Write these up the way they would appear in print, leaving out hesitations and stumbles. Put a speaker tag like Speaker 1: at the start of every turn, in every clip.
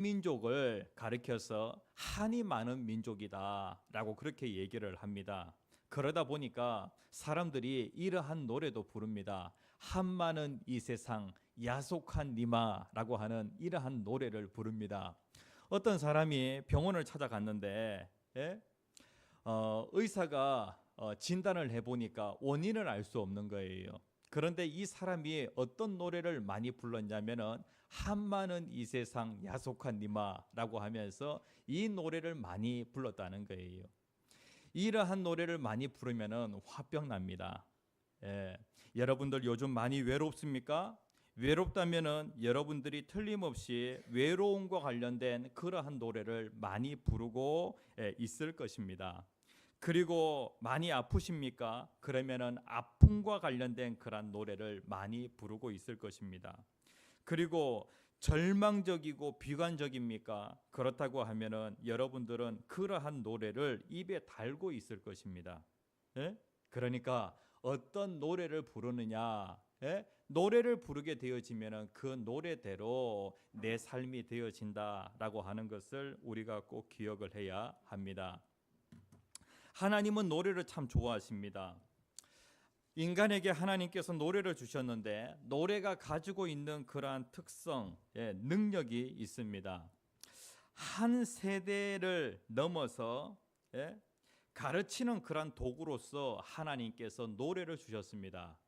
Speaker 1: 민족을 가리켜서 한이 많은 민족이다라고 그렇게 얘기를 합니다. 그러다 보니까 사람들이 이러한 노래도 부릅니다. 한 많은 이 세상 야속한 니마라고 하는 이러한 노래를 부릅니다. 어떤 사람이 병원을 찾아갔는데 의사가 진단을 해보니까 원인을 알 수 없는 거예요. 그런데 이 사람이 어떤 노래를 많이 불렀냐면은 한많은 이 세상 야속한 니마라고 하면서 이 노래를 많이 불렀다는 거예요. 이러한 노래를 많이 부르면은 화병 납니다. 여러분들 요즘 많이 외롭습니까? 외롭다면은 여러분들이 틀림없이 외로움과 관련된 그러한 노래를 많이 부르고 있을 것입니다. 그리고 많이 아프십니까? 그러면은 아픔과 관련된 그런 노래를 많이 부르고 있을 것입니다. 그리고 절망적이고 비관적입니까? 그렇다고 하면은 여러분들은 그러한 노래를 입에 달고 있을 것입니다. 그러니까 어떤 노래를 부르느냐? 노래를 부르게 되어지면은 그 노래대로 내 삶이 되어진다라고 하는 것을 우리가 꼭 기억을 해야 합니다. 하나님은 노래를 참 좋아하십니다. 인간에게 하나님께서 노래를 주셨는데 노래가 가지고 있는 그러한 특성, 능력이 있습니다. 한 세대를 넘어서 가르치는 그러한 도구로서 하나님께서 노래를 주셨습니다.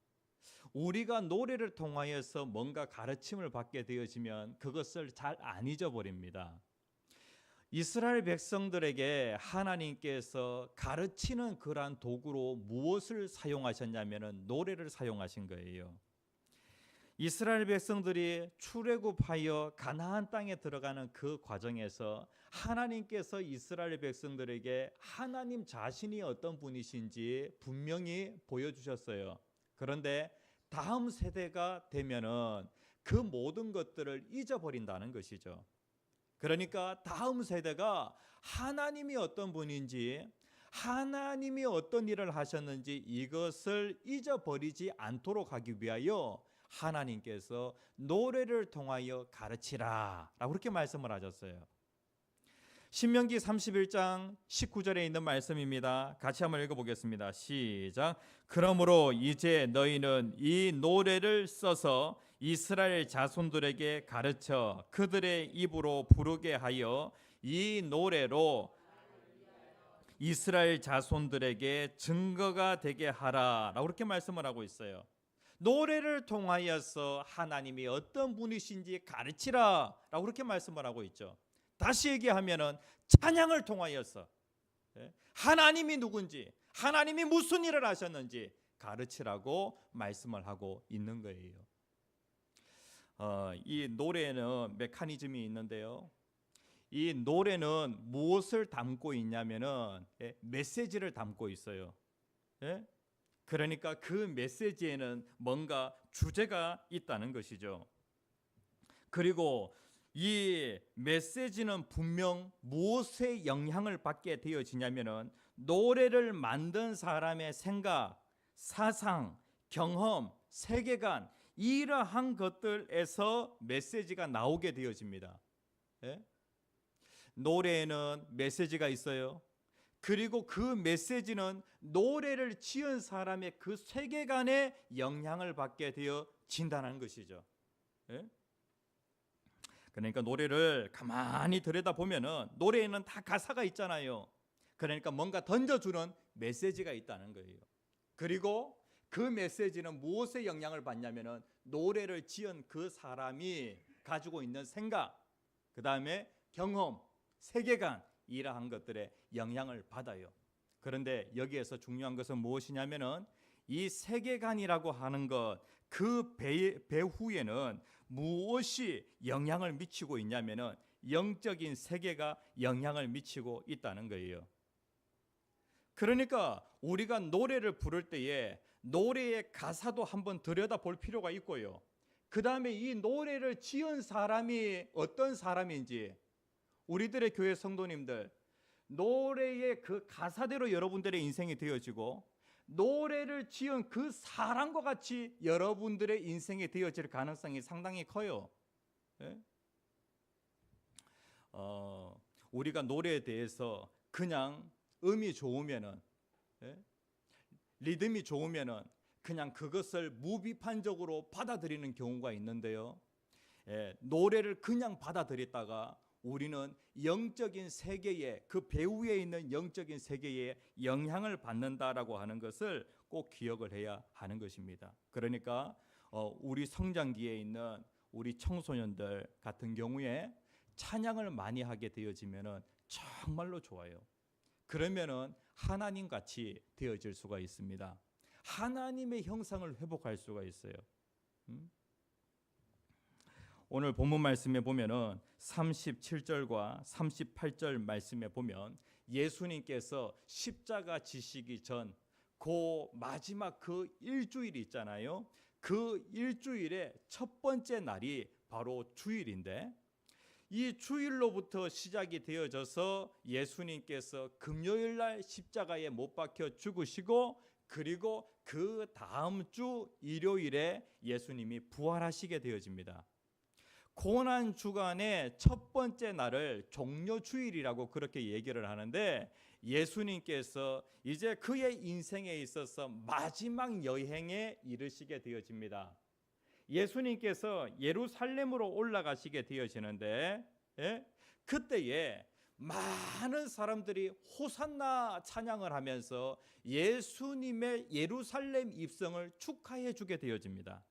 Speaker 1: 우리가 노래를 통하여서 뭔가 가르침을 받게 되어지면 그것을 잘 안 잊어버립니다. 이스라엘 백성들에게 하나님께서 가르치는 그러한 도구로 무엇을 사용하셨냐면 노래를 사용하신 거예요. 이스라엘 백성들이 출애굽하여 가나안 땅에 들어가는 그 과정에서 하나님께서 이스라엘 백성들에게 하나님 자신이 어떤 분이신지 분명히 보여주셨어요. 그런데 다음 세대가 되면은 그 모든 것들을 잊어버린다는 것이죠. 그러니까 다음 세대가 하나님이 어떤 분인지, 하나님이 어떤 일을 하셨는지 이것을 잊어버리지 않도록 하기 위하여 하나님께서 노래를 통하여 가르치라 라고 그렇게 말씀을 하셨어요. 신명기 31장 19절에 있는 말씀입니다. 같이 한번 읽어보겠습니다. 시작. 그러므로 이제 너희는 이 노래를 써서 이스라엘 자손들에게 가르쳐 그들의 입으로 부르게 하여 이 노래로 이스라엘 자손들에게 증거가 되게 하라 라고 그렇게 말씀을 하고 있어요. 노래를 통하여서 하나님이 어떤 분이신지 가르치라 라고 그렇게 말씀을 하고 있죠. 다시 얘기하면은 찬양을 통하여서 하나님이 누군지, 하나님이 무슨 일을 하셨는지 가르치라고 말씀을 하고 있는 거예요. 이 노래는 메커니즘이 있는데요. 이 노래는 무엇을 담고 있냐면은 메시지를 담고 있어요. 그러니까 그 메시지에는 뭔가 주제가 있다는 것이죠. 그리고 이 메시지는 분명 무엇의 영향을 받게 되어지냐면은 노래를 만든 사람의 생각, 사상, 경험, 세계관 이러한 것들에서 메시지가 나오게 되어집니다. 노래에는 메시지가 있어요. 그리고 그 메시지는 노래를 지은 사람의 그 세계관에 영향을 받게 되어진다는 것이죠. 그러니까 노래를 가만히 들여다보면은 노래에는 다 가사가 있잖아요. 그러니까 뭔가 던져주는 메시지가 있다는 거예요. 그리고 그 메시지는 무엇에 영향을 받냐면은 노래를 지은 그 사람이 가지고 있는 생각, 그 다음에 경험, 세계관 이러한 것들에 영향을 받아요. 그런데 여기에서 중요한 것은 무엇이냐면은 이 세계관이라고 하는 것, 그 배후에는 무엇이 영향을 미치고 있냐면은 영적인 세계가 영향을 미치고 있다는 거예요. 그러니까 우리가 노래를 부를 때에 노래의 가사도 한번 들여다볼 필요가 있고요. 그 다음에 이 노래를 지은 사람이 어떤 사람인지 우리들의 교회 성도님들 노래의 그 가사대로 여러분들의 인생이 되어지고 노래를 지은 그 사람과 같이 여러분들의 인생이 되어질 가능성이 상당히 커요. 우리가 노래에 대해서 그냥 음이 좋으면은, 리듬이 좋으면은 그냥 그것을 무비판적으로 받아들이는 경우가 있는데요. 노래를 그냥 받아들였다가 우리는 영적인 세계에, 그 배후에 있는 영적인 세계에 영향을 받는다라고 하는 것을 꼭 기억을 해야 하는 것입니다. 그러니까 우리 성장기에 있는 우리 청소년들 같은 경우에 찬양을 많이 하게 되어지면은 정말로 좋아요. 그러면은 하나님 같이 되어질 수가 있습니다. 하나님의 형상을 회복할 수가 있어요. 오늘 본문 말씀에 보면은 37절과 38절 말씀에 보면 예수님께서 십자가 지시기 전 그 마지막 그 일주일이 있잖아요. 그 일주일의 첫 번째 날이 바로 주일인데, 이 주일로부터 시작이 되어져서 예수님께서 금요일 날 십자가에 못 박혀 죽으시고, 그리고 그 다음 주 일요일에 예수님이 부활하시게 되어집니다. 고난 주간의 첫 번째 날을 종료주일이라고 그렇게 얘기를 하는데, 예수님께서 이제 그의 인생에 있어서 마지막 여행에 이르시게 되어집니다. 예수님께서 예루살렘으로 올라가시게 되어지는데, 그때에 많은 사람들이 호산나 찬양을 하면서 예수님의 예루살렘 입성을 축하해 주게 되어집니다.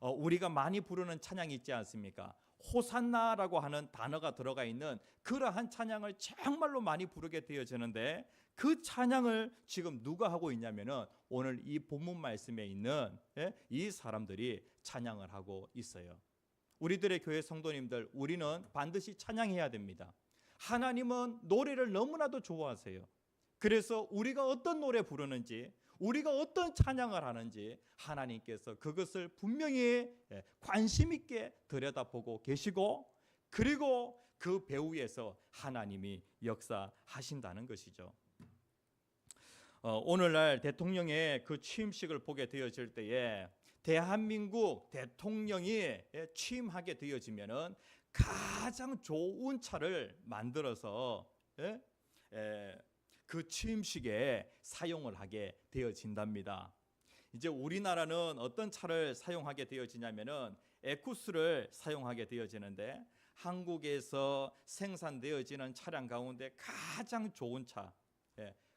Speaker 1: 우리가 많이 부르는 찬양이 있지 않습니까? 호산나라고 하는 단어가 들어가 있는 그러한 찬양을 정말로 많이 부르게 되어지는데, 그 찬양을 지금 누가 하고 있냐면은 오늘 이 본문 말씀에 있는 이 사람들이 찬양을 하고 있어요. 우리들의 교회 성도님들, 우리는 반드시 찬양해야 됩니다. 하나님은 노래를 너무나도 좋아하세요. 그래서 우리가 어떤 노래 부르는지, 우리가 어떤 찬양을 하는지 하나님께서 그것을 분명히 관심 있게 들여다보고 계시고, 그리고 그 배후에서 하나님이 역사하신다는 것이죠. 오늘날 대통령의 그 취임식을 보게 되어질 때에 대한민국 대통령이 취임하게 되어지면은 가장 좋은 차를 만들어서 그 취임식에 사용을 하게 되어진답니다. 이제 우리나라는 어떤 차를 사용하게 되어지냐면은 에쿠스를 사용하게 되어지는데, 한국에서 생산되어지는 차량 가운데 가장 좋은 차,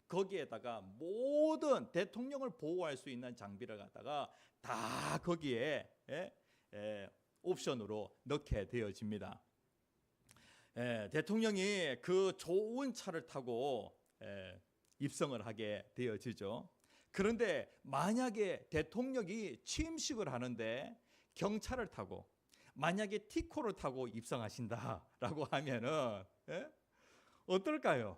Speaker 1: 거기에다가 모든 대통령을 보호할 수 있는 장비를 갖다가 다 거기에 옵션으로 넣게 되어집니다. 대통령이 그 좋은 차를 타고 입성을 하게 되어지죠. 그런데 만약에 대통령이 취임식을 하는데 경차를 타고, 만약에 티코를 타고 입성하신다라고 하면은 어떨까요?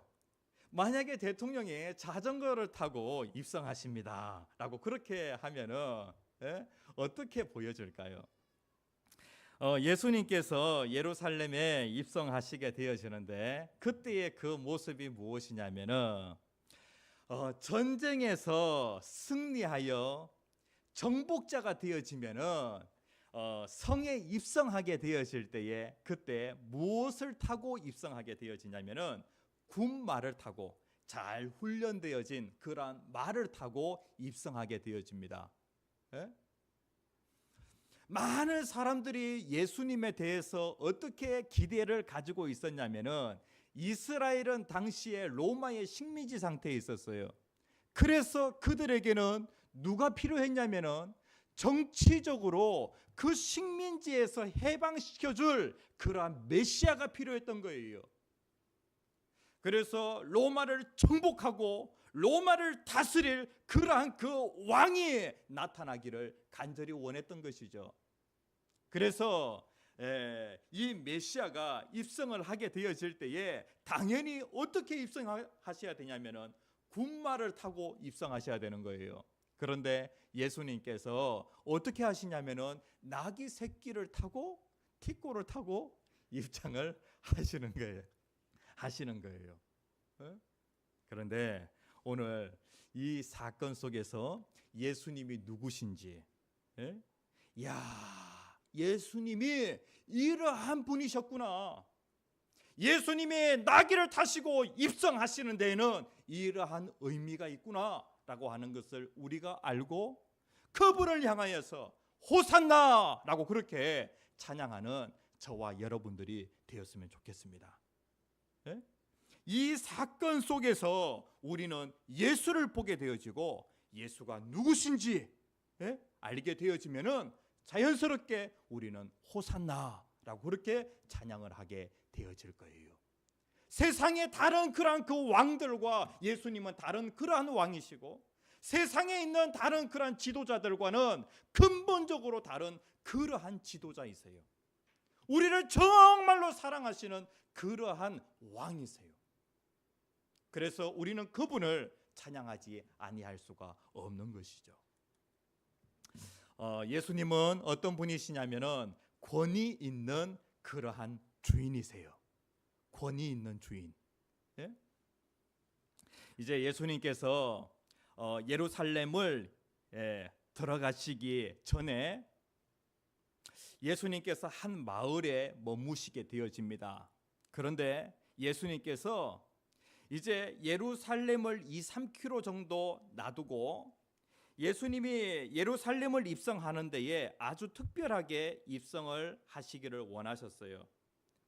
Speaker 1: 만약에 대통령이 자전거를 타고 입성하십니다라고 그렇게 하면은 어떻게 보여질까요? 예수님께서 예루살렘에 입성하시게 되어지는데, 그때의 그 모습이 무엇이냐면은 전쟁에서 승리하여 정복자가 되어지면은 성에 입성하게 되어질 때에 그때 무엇을 타고 입성하게 되어지냐면은 군말을 타고, 잘 훈련되어진 그러한 말을 타고 입성하게 되어집니다. 많은 사람들이 예수님에 대해서 어떻게 기대를 가지고 있었냐면은 이스라엘은 당시에 로마의 식민지 상태에 있었어요. 그래서 그들에게는 누가 필요했냐면은 정치적으로 그 식민지에서 해방시켜줄 그러한 메시아가 필요했던 거예요. 그래서 로마를 정복하고 로마를 다스릴 그러한 그 왕이 나타나기를 간절히 원했던 것이죠. 그래서 이 메시아가 입성을 하게 되어질 때에 당연히 어떻게 입성하셔야 되냐면은 군말을 타고 입성하셔야 되는 거예요. 그런데 예수님께서 어떻게 하시냐면은 나귀 새끼를 타고 티코를 타고 입장을 하시는 거예요. 그런데 오늘 이 사건 속에서 예수님이 누구신지, 예수님이 이러한 분이셨구나, 예수님의 나귀를 타시고 입성하시는 데에는 이러한 의미가 있구나라고 하는 것을 우리가 알고 그분을 향하여서 호산나라고 그렇게 찬양하는 저와 여러분들이 되었으면 좋겠습니다. 예? 이 사건 속에서 우리는 예수를 보게 되어지고 예수가 누구신지 알게 되어지면은 자연스럽게 우리는 호산나라고 그렇게 찬양을 하게 되어질 거예요. 세상에 다른 그러한 그 왕들과 예수님은 다른 그러한 왕이시고 세상에 있는 다른 그러한 지도자들과는 근본적으로 다른 그러한 지도자이세요. 우리를 정말로 사랑하시는 그러한 왕이세요. 그래서 우리는 그분을 찬양하지 아니할 수가 없는 것이죠. 예수님은 어떤 분이시냐면은 권위 있는 그러한 주인이세요. 권위 있는 주인. 예? 이제 예수님께서 예루살렘을 들어가시기 전에 예수님께서 한 마을에 머무시게 되어집니다. 그런데 예수님께서 이제 예루살렘을 2-3km 정도 놔두고 예수님이 예루살렘을 입성하는 데에 아주 특별하게 입성을 하시기를 원하셨어요.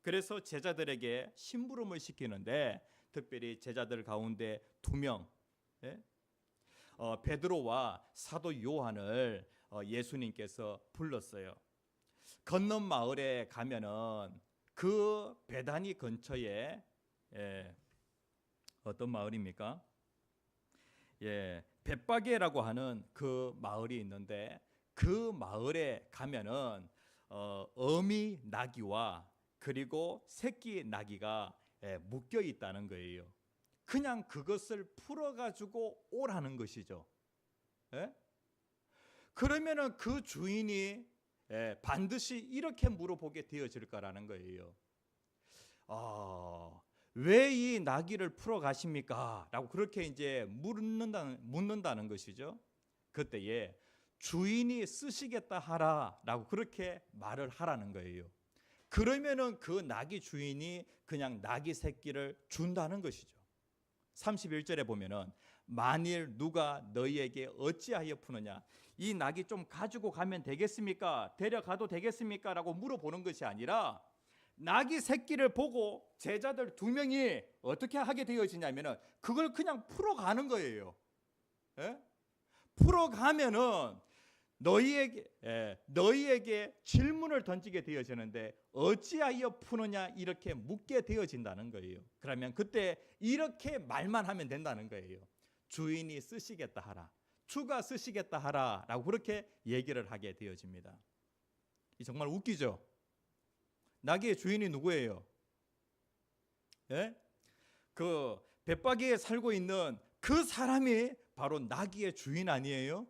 Speaker 1: 그래서 제자들에게 심부름을 시키는데 특별히 제자들 가운데 2명 베드로와 사도 요한을 예수님께서 불렀어요. 건넌 마을에 가면은 그 베다니 근처에 어떤 마을입니까? 벳바게라고 하는 그 마을이 있는데 그 마을에 가면은 어미 나귀와 그리고 새끼 나귀가 묶여 있다는 거예요. 그냥 그것을 풀어가지고 오라는 것이죠. 그러면은 그 주인이 반드시 이렇게 물어보게 되어질 거라는 거예요. 왜 이 나귀를 풀어 가십니까? 라고 그렇게 이제 묻는다는 것이죠. 그때에 주인이 쓰시겠다 하라라고 그렇게 말을 하라는 거예요. 그러면은 그 나귀 주인이 그냥 나귀 새끼를 준다는 것이죠. 31절에 보면은 만일 누가 너희에게 어찌하여 푸느냐, 이 나귀 좀 가지고 가면 되겠습니까? 데려가도 되겠습니까? 라고 물어보는 것이 아니라 나귀 새끼를 보고 제자들 2명이 어떻게 하게 되어지냐면은 그걸 그냥 풀어가는 거예요. 풀어가면은 너희에게 질문을 던지게 되어지는데 어찌하여 푸느냐 이렇게 묻게 되어진다는 거예요. 그러면 그때 이렇게 말만 하면 된다는 거예요. 주인이 쓰시겠다 하라, 주가 쓰시겠다 하라라고 그렇게 얘기를 하게 되어집니다. 이 정말 웃기죠? 나귀의 주인이 누구예요? 그 벳바기에 살고 있는 그 사람이 바로 나귀의 주인 아니에요?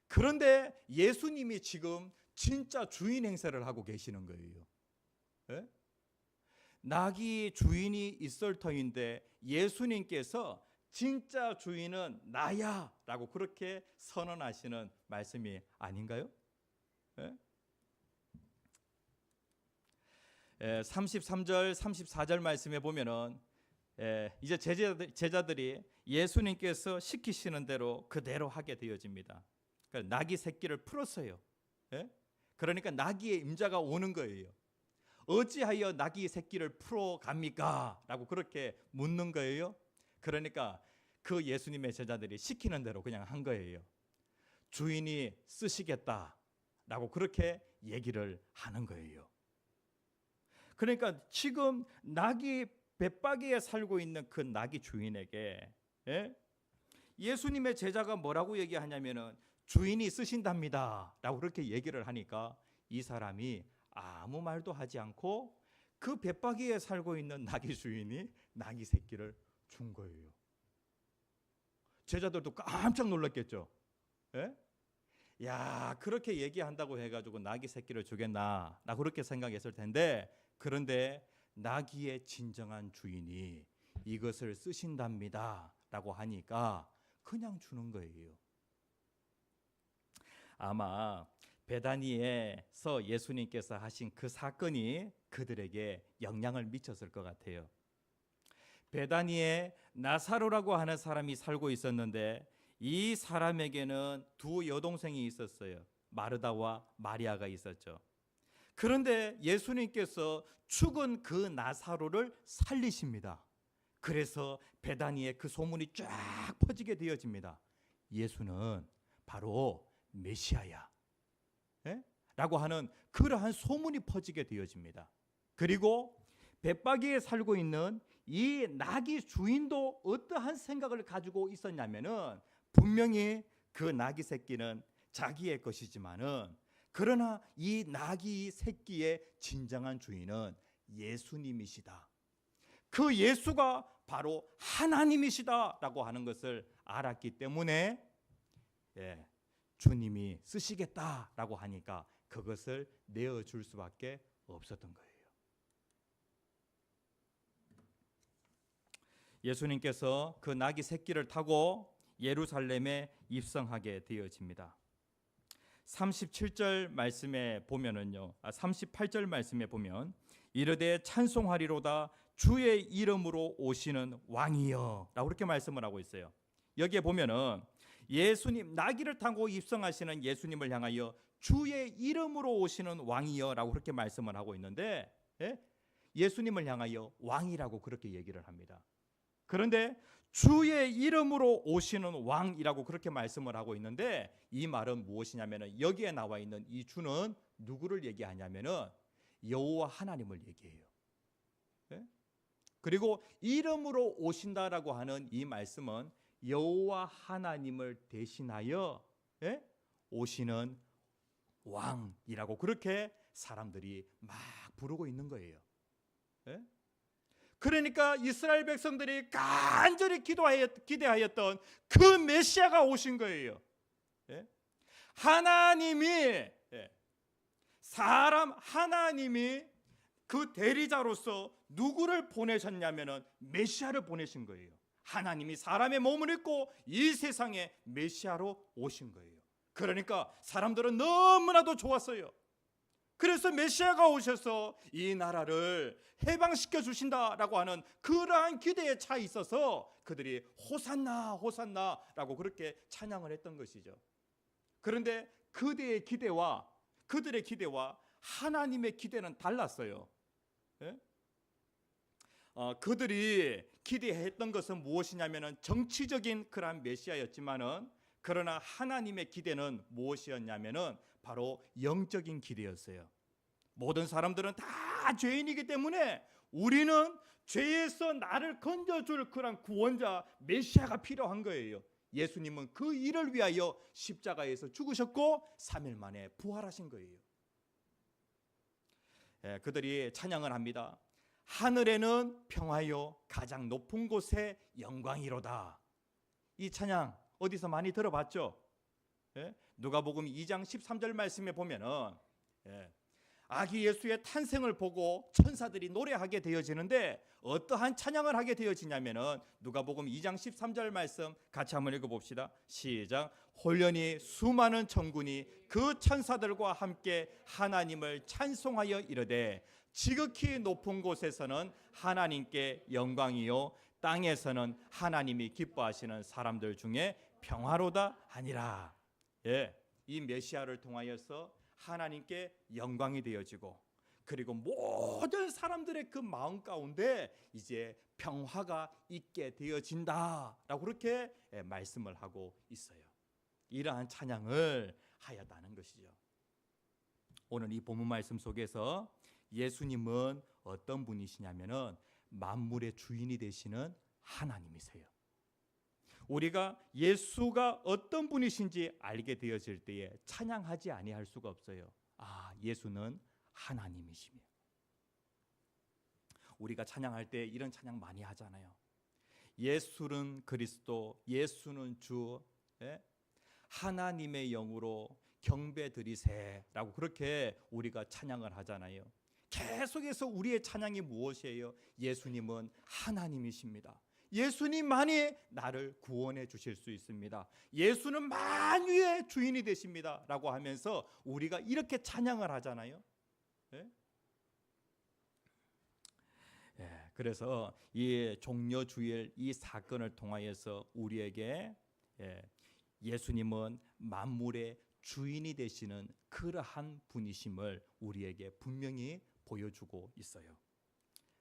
Speaker 1: 그런데 예수님이 지금 진짜 주인 행세를 하고 계시는 거예요. 나귀 주인이 있을 터인데 예수님께서 진짜 주인은 나야 라고 그렇게 선언하시는 말씀이 아닌가요? 33절 34절 말씀에 보면은 이제 제자들이 예수님께서 시키시는 대로 그대로 하게 되어집니다. 그러니까 나귀 새끼를 풀었어요. 그러니까 나귀의 임자가 오는 거예요. 어찌하여 나귀 새끼를 풀어갑니까? 라고 그렇게 묻는 거예요. 그러니까 그 예수님의 제자들이 시키는 대로 그냥 한 거예요. 주인이 쓰시겠다라고 그렇게 얘기를 하는 거예요. 그러니까 지금 나귀 벳바기에 살고 있는 그 나귀 주인에게 예수님의 제자가 뭐라고 얘기하냐면은 주인이 쓰신답니다 라고 그렇게 얘기를 하니까 이 사람이 아무 말도 하지 않고 그 벳바기에 살고 있는 나귀 주인이 나귀 새끼를 준 거예요. 제자들도 깜짝 놀랐겠죠. 야, 그렇게 얘기한다고 해가지고 나귀 새끼를 주겠나 라고 그렇게 생각했을 텐데, 그런데 나귀의 진정한 주인이 이것을 쓰신답니다 라고 하니까 그냥 주는 거예요. 아마 베다니에서 예수님께서 하신 그 사건이 그들에게 영향을 미쳤을 것 같아요. 베다니에 나사로라고 하는 사람이 살고 있었는데 이 사람에게는 두 여동생이 있었어요. 마르다와 마리아가 있었죠. 그런데 예수님께서 죽은 그 나사로를 살리십니다. 그래서 베다니에 그 소문이 쫙 퍼지게 되어집니다. 예수는 바로 메시아야, 예? 라고 하는 그러한 소문이 퍼지게 되어집니다. 그리고 벳바기에 살고 있는 이 나귀 주인도 어떠한 생각을 가지고 있었냐면은 분명히 그 나귀 새끼는 자기의 것이지만은 그러나 이 나귀 새끼의 진정한 주인은 예수님이시다. 그 예수가 바로 하나님이시다라고 하는 것을 알았기 때문에 주님이 쓰시겠다라고 하니까 그것을 내어줄 수밖에 없었던 거예요. 예수님께서 그 나귀 새끼를 타고 예루살렘에 입성하게 되어집니다. 37절 말씀에 보면은요, 38절 말씀에 보면 이르되 찬송하리로다 주의 이름으로 오시는 왕이여 라고 그렇게 말씀을 하고 있어요. 여기에 보면은 예수님, 나귀를 타고 입성하시는 예수님을 향하여 주의 이름으로 오시는 왕이여 라고 그렇게 말씀을 하고 있는데, 예수님을 향하여 왕이라고 그렇게 얘기를 합니다. 그런데 주의 이름으로 오시는 왕이라고 그렇게 말씀을 하고 있는데, 이 말은 무엇이냐면은 여기에 나와 있는 이 주는 누구를 얘기하냐면은 여호와 하나님을 얘기해요. 그리고 이름으로 오신다라고 하는 이 말씀은 여호와 하나님을 대신하여 오시는 왕이라고 그렇게 사람들이 막 부르고 있는 거예요. 그러니까 이스라엘 백성들이 간절히 기대하였던 그 메시아가 오신 거예요. 하나님이 하나님이 그 대리자로서 누구를 보내셨냐면은 메시아를 보내신 거예요. 하나님이 사람의 몸을 입고 이 세상에 메시아로 오신 거예요. 그러니까 사람들은 너무나도 좋았어요. 그래서 메시아가 오셔서 이 나라를 해방시켜 주신다라고 하는 그러한 기대에 차 있어서 그들이 호산나 호산나라고 그렇게 찬양을 했던 것이죠. 그런데 그들의 기대와 하나님의 기대는 달랐어요. 그들이 기대했던 것은 무엇이냐면은 정치적인 그러한 메시아였지만은 그러나 하나님의 기대는 무엇이었냐면은 바로 영적인 기대였어요. 모든 사람들은 다 죄인이기 때문에 우리는 죄에서 나를 건져줄 그런 구원자 메시아가 필요한 거예요. 예수님은 그 일을 위하여 십자가에서 죽으셨고 3일 만에 부활하신 거예요. 그들이 찬양을 합니다. 하늘에는 평화요 가장 높은 곳에 영광이로다. 이 찬양 어디서 많이 들어봤죠? 누가복음 2장 13절 말씀에 보면은 아기 예수의 탄생을 보고 천사들이 노래하게 되어지는데 어떠한 찬양을 하게 되어지냐면은 누가복음 2장 13절 말씀 같이 한번 읽어봅시다. 시작. 홀련히 수많은 천군이 그 천사들과 함께 하나님을 찬송하여 이르되 지극히 높은 곳에서는 하나님께 영광이요 땅에서는 하나님이 기뻐하시는 사람들 중에 평화로다 하니라. 이 메시아를 통하여서 하나님께 영광이 되어지고 그리고 모든 사람들의 그 마음 가운데 이제 평화가 있게 되어진다라고 그렇게 말씀을 하고 있어요. 이러한 찬양을 하였다는 것이죠. 오늘 이 본문 말씀 속에서 예수님은 어떤 분이시냐면은 만물의 주인이 되시는 하나님이세요. 우리가 예수가 어떤 분이신지 알게 되어질 때에 찬양하지 아니할 수가 없어요. 예수는 하나님이시며. 우리가 찬양할 때 이런 찬양 많이 하잖아요. 예수는 그리스도, 예수는 주, 하나님의 영으로 경배 드리세라고 그렇게 우리가 찬양을 하잖아요. 계속해서 우리의 찬양이 무엇이에요? 예수님은 하나님이십니다. 예수님만이 나를 구원해 주실 수 있습니다. 예수는 만유의 주인이 되십니다 라고 하면서 우리가 이렇게 찬양을 하잖아요. 그래서 이 종려주일 이 사건을 통하여서 우리에게 예수님은 만물의 주인이 되시는 그러한 분이심을 우리에게 분명히 보여주고 있어요.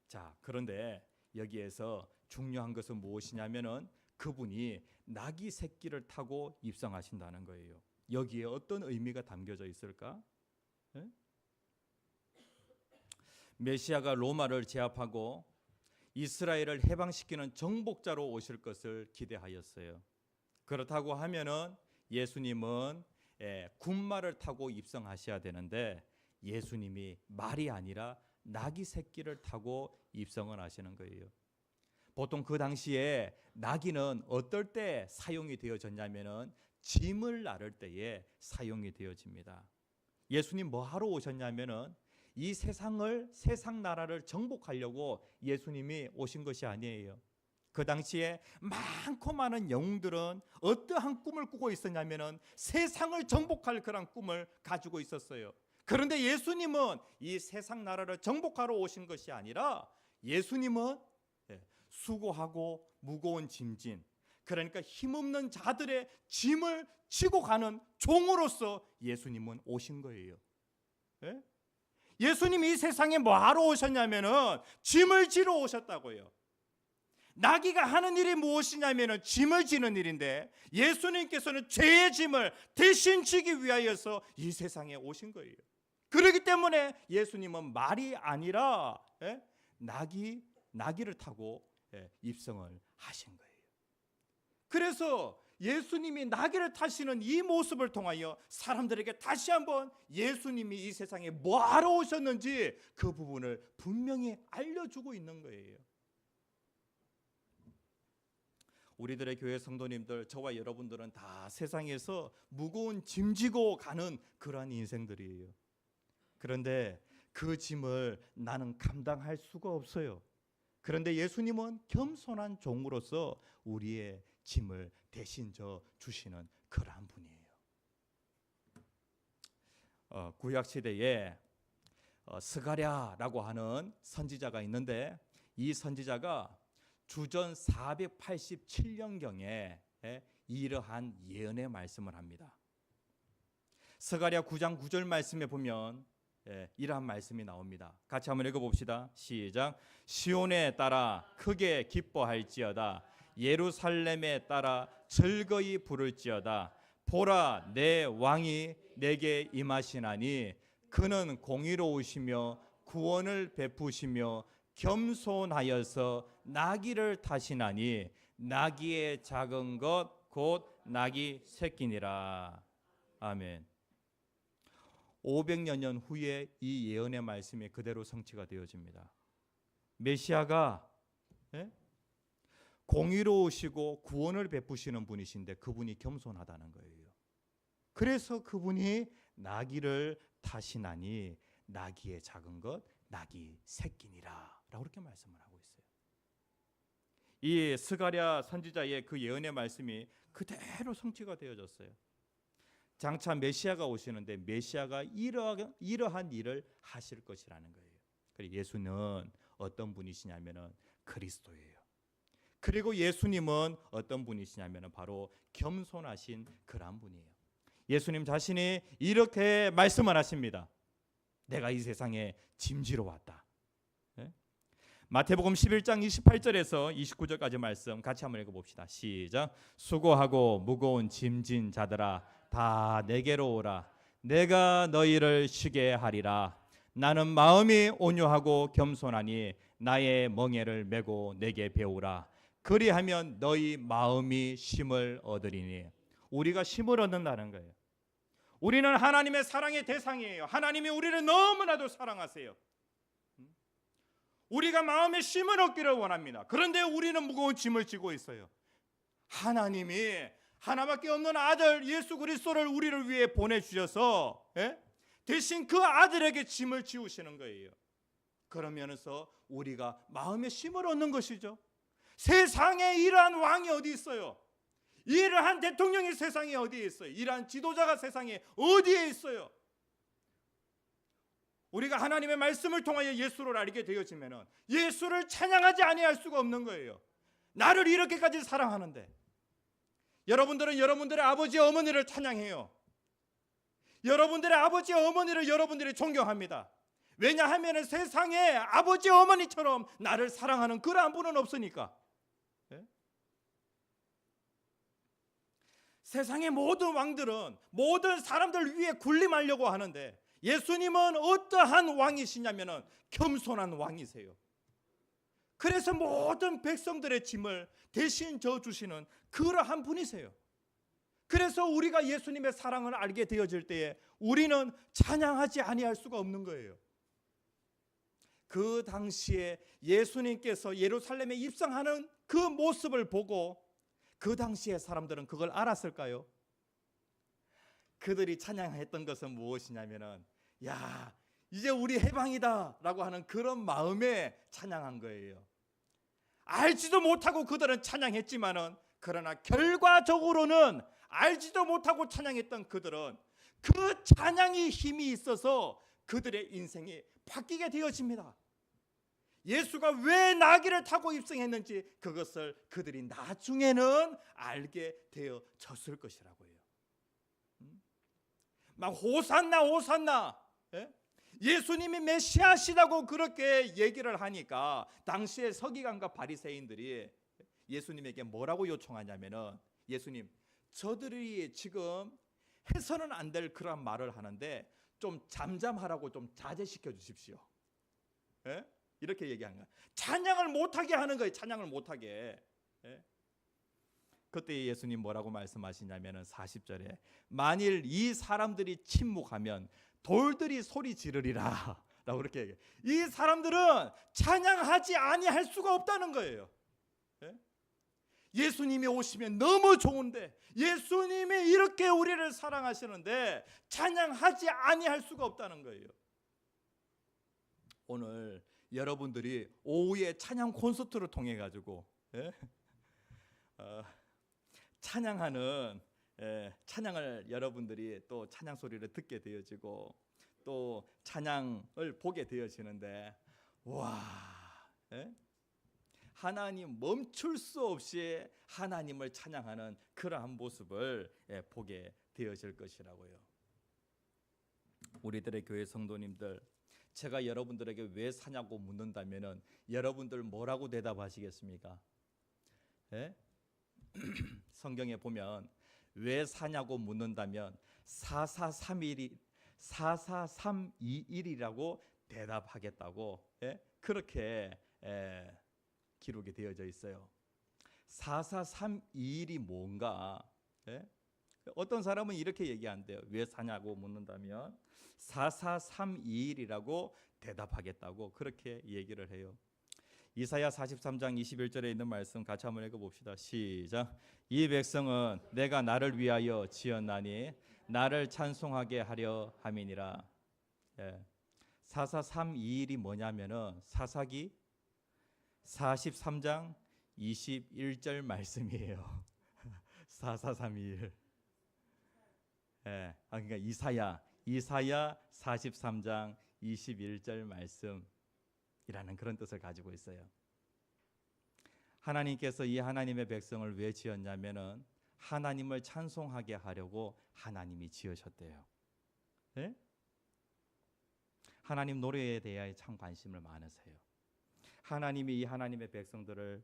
Speaker 1: 자, 그런데 여기에서 중요한 것은 무엇이냐면은 그분이 나귀 새끼를 타고 입성하신다는 거예요. 여기에 어떤 의미가 담겨져 있을까? 네? 메시아가 로마를 제압하고 이스라엘을 해방시키는 정복자로 오실 것을 기대하였어요. 그렇다고 하면은 예수님은 군마를 타고 입성하셔야 되는데 예수님이 말이 아니라 나귀 새끼를 타고 입성을 하시는 거예요. 보통 그 당시에 나귀는 어떨 때 사용이 되어졌냐면은 짐을 나를 때에 사용이 되어집니다. 예수님 뭐 하러 오셨냐면은 이 세상 나라를 정복하려고 예수님이 오신 것이 아니에요. 그 당시에 많고 많은 영웅들은 어떠한 꿈을 꾸고 있었냐면은 세상을 정복할 그런 꿈을 가지고 있었어요. 그런데 예수님은 이 세상 나라를 정복하러 오신 것이 아니라 예수님은 수고하고 무거운 짐진, 그러니까 힘없는 자들의 짐을 지고 가는 종으로서 예수님은 오신 거예요. 예수님이 이 세상에 뭐하러 오셨냐면은 짐을 지러 오셨다고요. 나귀가 하는 일이 무엇이냐면은 짐을 지는 일인데 예수님께서는 죄의 짐을 대신 지기 위하여서 이 세상에 오신 거예요. 그렇기 때문에 예수님은 말이 아니라 나귀를 타고 입성을 하신 거예요. 그래서 예수님이 나귀를 타시는 이 모습을 통하여 사람들에게 다시 한번 예수님이 이 세상에 뭐하러 오셨는지 그 부분을 분명히 알려주고 있는 거예요. 우리들의 교회 성도님들, 저와 여러분들은 다 세상에서 무거운 짐 지고 가는 그러한 인생들이에요. 그런데 그 짐을 나는 감당할 수가 없어요. 그런데 예수님은 겸손한 종으로서 우리의 짐을 대신 져 주시는 그러한 분이에요. 구약 시대에 스가랴라고 하는 선지자가 있는데 이 선지자가 주전 487년경에 이러한 예언의 말씀을 합니다. 스가랴 9장 9절 말씀에 보면 이러한 말씀이 나옵니다. 같이 한번 읽어봅시다. 시작. 시온에 따라 크게 기뻐할지어다. 예루살렘에 따라 즐거이 부를지어다. 보라, 내 왕이 내게 임하시나니 그는 공의로우시며 구원을 베푸시며 겸손하여서 나귀를 타시나니 나귀의 작은 것 곧 나귀 새끼니라. 아멘. 500여 년 후에 이 예언의 말씀이 그대로 성취가 되어집니다. 메시아가 공의로우시고 구원을 베푸시는 분이신데 그분이 겸손하다는 거예요. 그래서 그분이 나귀를 타시나니 나귀의 작은 것 나귀 새끼니라 라고 그렇게 말씀을 하고 있어요. 이 스가랴 선지자의 그 예언의 말씀이 그대로 성취가 되어졌어요. 장차 메시아가 오시는데 메시아가 이러한 일을 하실 것이라는 거예요. 그리고 예수는 어떤 분이시냐면은 그리스도예요. 그리고 예수님은 어떤 분이시냐면은 바로 겸손하신 그런 분이에요. 예수님 자신이 이렇게 말씀을 하십니다. 내가 이 세상에 짐지러 왔다. 마태복음 11장 28절에서 29절까지 말씀 같이 한번 읽어봅시다. 시작. 수고하고 무거운 짐진 자들아 다 내게로 오라. 내가 너희를 쉬게 하리라. 나는 마음이 온유하고 겸손하니 나의 멍에를 메고 내게 배우라. 그리하면 너희 마음이 쉼을 얻으리니. 우리가 쉼을 얻는다는 거예요. 우리는 하나님의 사랑의 대상이에요. 하나님이 우리를 너무나도 사랑하세요. 우리가 마음의 쉼을 얻기를 원합니다. 그런데 우리는 무거운 짐을 지고 있어요. 하나님이 하나밖에 없는 아들 예수 그리스도를 우리를 위해 보내주셔서 대신 그 아들에게 짐을 지우시는 거예요. 그러면서 우리가 마음의 쉼을 얻는 것이죠. 세상에 이러한 왕이 어디 있어요? 이러한 대통령이 세상에 어디에 있어요? 이러한 지도자가 세상에 어디에 있어요? 우리가 하나님의 말씀을 통하여 예수를 알게 되어지면은 예수를 찬양하지 아니할 수가 없는 거예요. 나를 이렇게까지 사랑하는데. 여러분들은 여러분들의 아버지 어머니를 찬양해요. 여러분들의 아버지 어머니를 여러분들이 존경합니다. 왜냐하면 세상에 아버지 어머니처럼 나를 사랑하는 그러한 분은 없으니까. 예? 세상의 모든 왕들은 모든 사람들 위에 군림하려고 하는데 예수님은 어떠한 왕이시냐면 겸손한 왕이세요. 그래서 모든 백성들의 짐을 대신 져주시는 그러한 분이세요. 그래서 우리가 예수님의 사랑을 알게 되어질 때에 우리는 찬양하지 아니할 수가 없는 거예요. 그 당시에 예수님께서 예루살렘에 입성하는 그 모습을 보고 그 당시에 사람들은 그걸 알았을까요? 그들이 찬양했던 것은 무엇이냐면은 야, 이제 우리 해방이다 라고 하는 그런 마음에 찬양한 거예요. 알지도 못하고 그들은 찬양했지만은 그러나 결과적으로는 알지도 못하고 찬양했던 그들은 그 찬양이 힘이 있어서 그들의 인생이 바뀌게 되어집니다. 예수가 왜 나귀를 타고 입성했는지 그것을 그들이 나중에는 알게 되어졌을 것이라고요. 막 호산나 호산나, 예? 예수님이 메시아시라고 그렇게 얘기를 하니까 당시의 서기관과 바리새인들이 예수님에게 뭐라고 요청하냐면은 예수님, 저들이 지금 해서는 안 될 그런 말을 하는데 좀 잠잠하라고 좀 자제시켜 주십시오. 예? 이렇게 얘기하는 거예요. 찬양을 못하게 하는 거예요. 찬양을 못하게. 예? 그때 예수님 뭐라고 말씀하시냐면은 40절에 만일 이 사람들이 침묵하면 돌들이 소리 지르리라 라고 그렇게 얘기해요. 이 사람들은 찬양하지 아니할 수가 없다는 거예요. 예? 예수님이 오시면 너무 좋은데 예수님이 이렇게 우리를 사랑하시는데 찬양하지 아니할 수가 없다는 거예요. 오늘 여러분들이 오후에 찬양 콘서트를 통해 가지고 예? 찬양하는 찬양을 여러분들이 또 찬양 소리를 듣게 되어지고 또 찬양을 보게 되어지는데 와, 예? 하나님 멈출 수 없이 하나님을 찬양하는 그러한 모습을 보게 되어질 것이라고요. 우리들의 교회 성도님들, 제가 여러분들에게 왜 사냐고 묻는다면은 여러분들 뭐라고 대답하시겠습니까? 예? 성경에 보면 왜 사냐고 묻는다면 4431이라고 대답하겠다고 그렇게 기록이 되어져 있어요. 4431이 뭔가? 어떤 사람은 이렇게 얘기한대요. 왜 사냐고 묻는다면 4431이라고 대답하겠다고 그렇게 얘기를 해요. 이사야 43장 21절에 있는 말씀 같이 한번 읽어봅시다. 시작. 이 백성은 내가 나를 위하여 지었나니 나를 찬송하게 하려 함이니라. 4431이 뭐냐면은 사사기 43장 21절 말씀이에요. 4431. 그러니까 이사야 43장 21절 말씀이라는 그런 뜻을 가지고 있어요. 하나님께서 이 하나님의 백성을 왜 지었냐면은 하나님을 찬송하게 하려고 하나님이 지으셨대요. 네? 하나님 노래에 대해 참 관심을 많으세요. 하나님이 이 하나님의 백성들을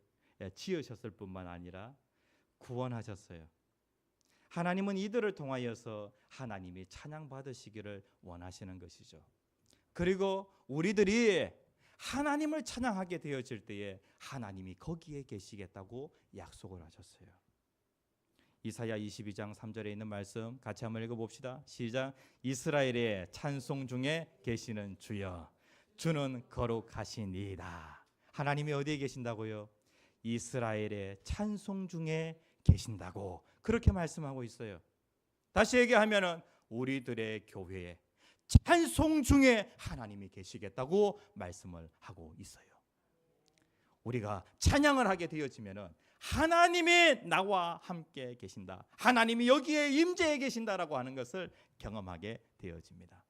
Speaker 1: 지으셨을 뿐만 아니라 구원하셨어요. 하나님은 이들을 통하여서 하나님이 찬양받으시기를 원하시는 것이죠. 그리고 우리들이 하나님을 찬양하게 되어질 때에 하나님이 거기에 계시겠다고 약속을 하셨어요. 이사야 22장 3절에 있는 말씀 같이 한번 읽어봅시다. 시작. 이스라엘의 찬송 중에 계시는 주여, 주는 거룩하시니이다. 하나님이 어디에 계신다고요? 이스라엘의 찬송 중에 계신다고 그렇게 말씀하고 있어요. 다시 얘기하면은 우리들의 교회에 찬송 중에 하나님이 계시겠다고 말씀을 하고 있어요. 우리가 찬양을 하게 되어지면은 하나님이 나와 함께 계신다, 하나님이 여기에 임재해 계신다라고 하는 것을 경험하게 되어집니다.